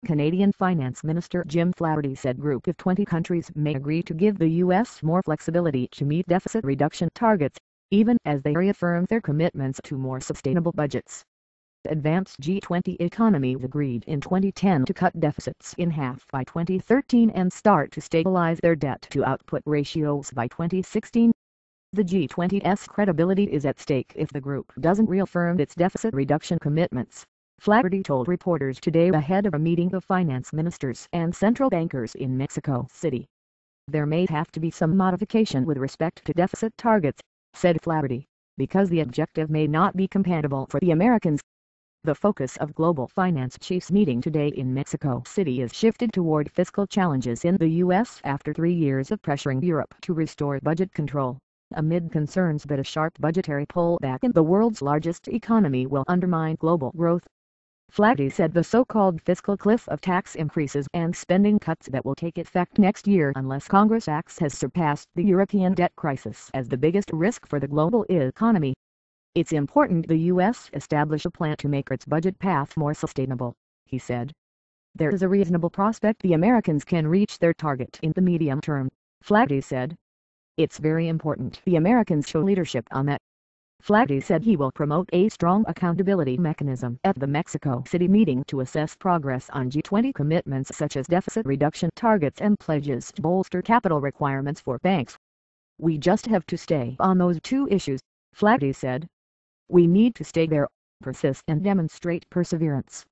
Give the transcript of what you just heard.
Canadian Finance Minister Jim Flaherty said Group of 20 countries may agree to give the U.S. more flexibility to meet deficit reduction targets, even as they reaffirm their commitments to more sustainable budgets. Advanced G20 economies agreed in 2010 to cut deficits in half by 2013 and start to stabilize their debt-to-output ratios by 2016. The G20's credibility is at stake if the group doesn't reaffirm its deficit reduction commitments, Flaherty told reporters today ahead of a meeting of finance ministers and central bankers in Mexico City. There may have to be some modification with respect to deficit targets, said Flaherty, because the objective may not be compatible for the Americans. The focus of global finance chiefs meeting today in Mexico City is shifted toward fiscal challenges in the U.S. after 3 years of pressuring Europe to restore budget control, amid concerns that a sharp budgetary pullback in the world's largest economy will undermine global growth. Flaherty said the so-called fiscal cliff of tax increases and spending cuts that will take effect next year unless Congress acts has surpassed the European debt crisis as the biggest risk for the global economy. It's important the U.S. establish a plan to make its budget path more sustainable, he said. There is a reasonable prospect the Americans can reach their target in the medium term, Flaherty said. It's very important the Americans show leadership on that. Flaherty said he will promote a strong accountability mechanism at the Mexico City meeting to assess progress on G20 commitments such as deficit reduction targets and pledges to bolster capital requirements for banks. We just have to stay on those two issues, Flaherty said. We need to stay there, persist and demonstrate perseverance.